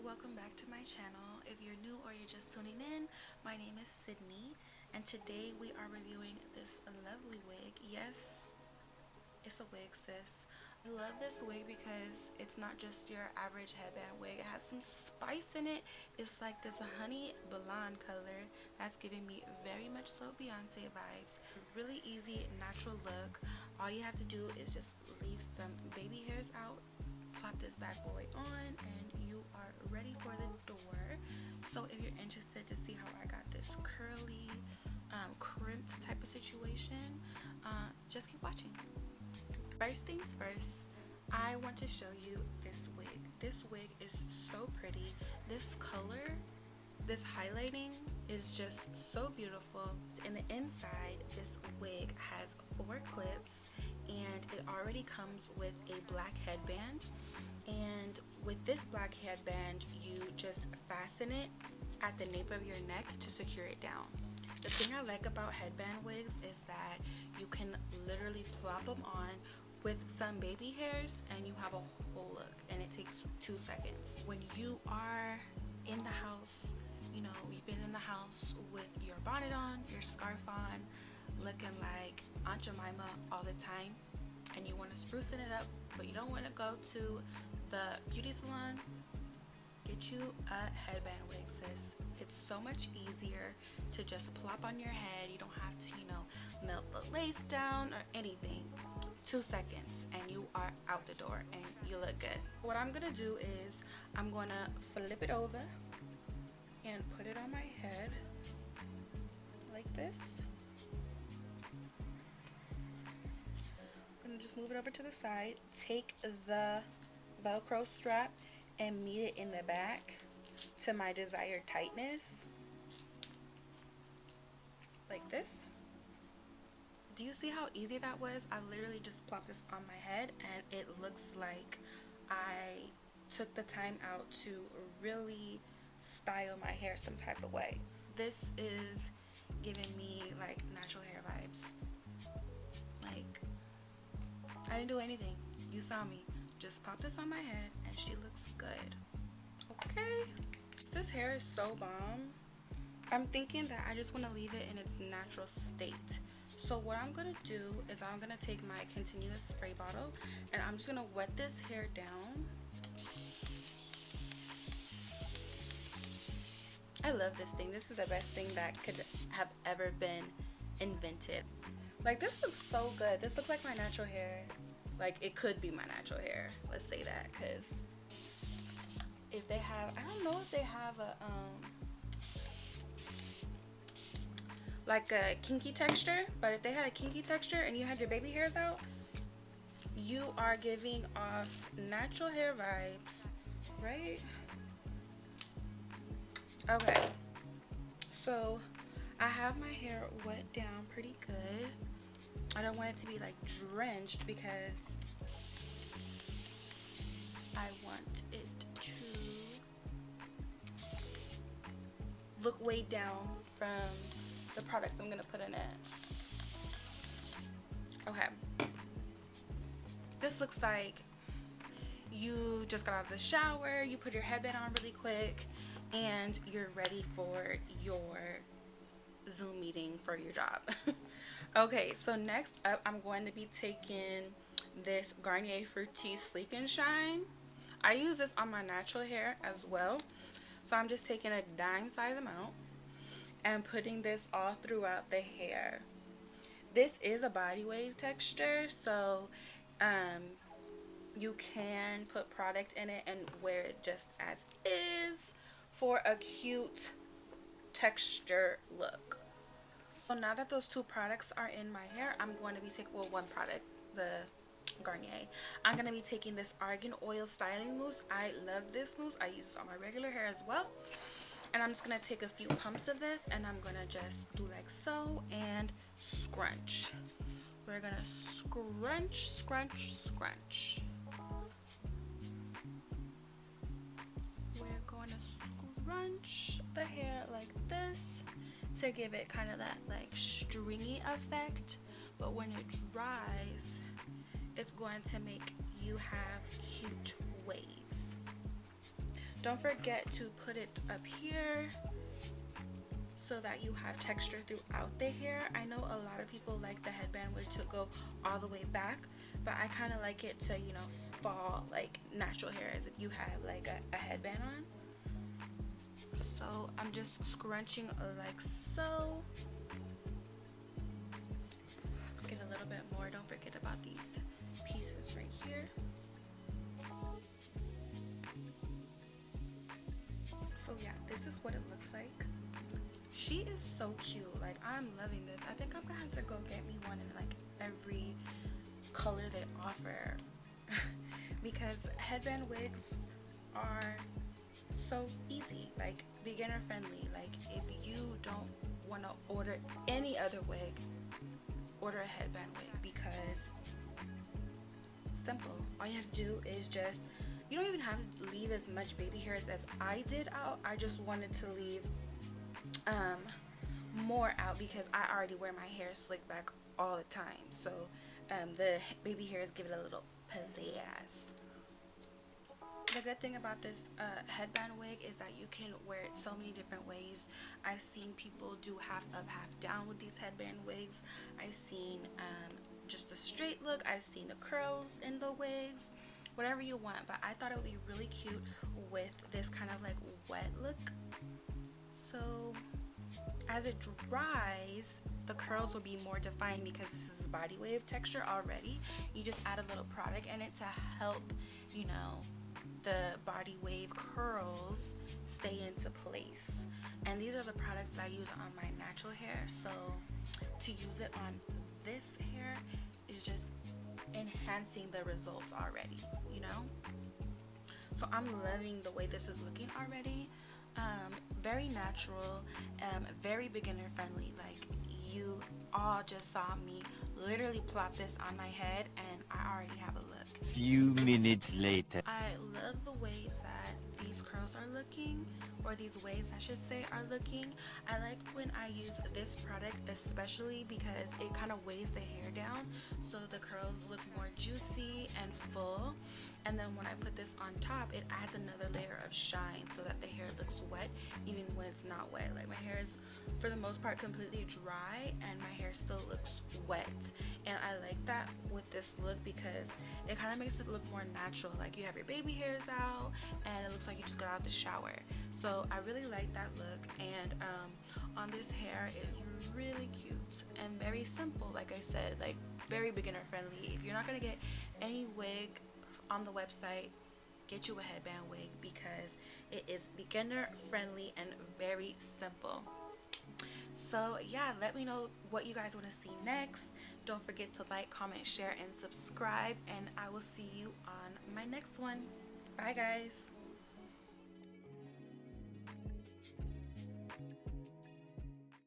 welcome back to my channel. If you're new or you're just tuning in, my name is Sydney, and today we are reviewing this lovely wig. Yes, it's a wig, sis. I love this wig because it's not just your average headband wig. It has some spice in it. It's like this honey blonde color that's giving me very much so Beyonce vibes. Really easy, natural look. All you have to do is just leave some baby hairs out, plop this bad boy on, and you are ready for the door. So if you're interested to see how I got this curly crimped type of situation, just keep watching. First things first, I want to show you this wig. This wig is so pretty. This color, this highlighting is just so beautiful. In the inside, this wig has 4 clips and it already comes with a black headband. And with this black headband, you just fasten it at the nape of your neck to secure it down. The thing I like about headband wigs is that you can literally plop them on with some baby hairs and you have a whole look, and it takes 2 seconds. When you are in the house, you know, you've been in the house with your bonnet on, your scarf on, looking like Aunt Jemima all the time, and you want to spruce it up, but you don't want to go to the beauty salon, get you a headband wig, sis. It's so much easier to just plop on your head. You don't have to, you know, melt the lace down or anything. 2 seconds and you are out the door and you look good. What I'm gonna do is I'm gonna flip it over and put it on my head like this. I'm gonna just move it over to the side, take the Velcro strap and meet it in the back to my desired tightness, like this. Do you see how easy that was? I literally just plopped this on my head and it looks like I took the time out to really style my hair some type of way. This is giving me like natural hair vibes. Like, I didn't do anything. You saw me. Just pop this on my head and she looks good. Okay. This hair is so bomb. I'm thinking that I just want to leave it in its natural state. So what I'm going to do is I'm going to take my continuous spray bottle and I'm just going to wet this hair down. I love this thing. This is the best thing that could have ever been invented. Like, this looks so good. This looks like my natural hair. Like, it could be my natural hair. Let's say that, because if they have, I don't know if they have a like a kinky texture, but if they had a kinky texture and you had your baby hairs out, you are giving off natural hair vibes, right? Okay, so I have my hair wet down pretty good. I don't want it to be like drenched because I want it to look weighed down from the products I'm gonna put in it. Okay, this looks like you just got out of the shower, you put your headband on really quick, and you're ready for your Zoom meeting for your job. Okay, so next up I'm going to be taking this Garnier Fructis Sleek and Shine. I use this on my natural hair as well, so I'm just taking a dime size amount and putting this all throughout the hair. This is a body wave texture, so you can put product in it and wear it just as is for a cute texture look. So now that those 2 products are in my hair, I'm going to be taking, well, one product, the Garnier. I'm going to be taking this Argan Oil Styling Mousse. I love this mousse. I use it on my regular hair as well. And I'm just going to take a few pumps of this and I'm going to just do like so and scrunch. We're going to scrunch, scrunch, scrunch. We're going to scrunch the hair like this to give it kind of that like stringy effect, but when it dries it's going to make you have cute waves. Don't forget to put it up here so that you have texture throughout the hair. I know a lot of people like the headband wig to go all the way back, but I kind of like it to, you know, fall like natural hair as if you have like a headband on. So I'm just scrunching like so. Get a little bit more. Don't forget about these pieces right here. So yeah, this is what it looks like. She is so cute. Like, I'm loving this. I think I'm gonna have to go get me one in like every color they offer because headband wigs are so easy, like beginner friendly. Like, if you don't want to order any other wig, order a headband wig, because simple. All you have to do is just, you don't even have to leave as much baby hairs as I did out. I just wanted to leave more out because I already wear my hair slicked back all the time. So the baby hairs give it a little pizzazz. The good thing about this headband wig is that you can wear it so many different ways. I've seen people do half up, half down with these headband wigs. I've seen just a straight look. I've seen the curls in the wigs, whatever you want. But I thought it would be really cute with this kind of like wet look. So as it dries, the curls will be more defined because this is body wave texture already. You just add a little product in it to help, you know, the body wave curls stay into place. And these are the products that I use on my natural hair, so to use it on this hair is just enhancing the results already, you know. So I'm loving the way this is looking already. Very natural, very beginner friendly. Like, you all just saw me literally plop this on my head and I already have a look. Few minutes later. I love the way that these curls are looking, or these waves I should say are looking. I like when I use this product especially because it kind of weighs the hair down so the curls look more juicy and full. And then when I put this on top, it adds another layer of shine so that the hair looks wet even when it's not wet. Like, my hair is for the most part completely dry and my hair still looks wet, and I like that with this look because it kind of makes it look more natural. Like, you have your baby hairs out and it looks like you just got out of the shower. So I really like that look, and on this hair it's really cute and very simple. Like I said, like very beginner friendly. If you're not gonna get any wig on the website, get you a headband wig because it is beginner friendly and very simple. So yeah, let me know what you guys want to see next. Don't forget to like, comment, share, and subscribe, and I will see you on my next one. Bye guys.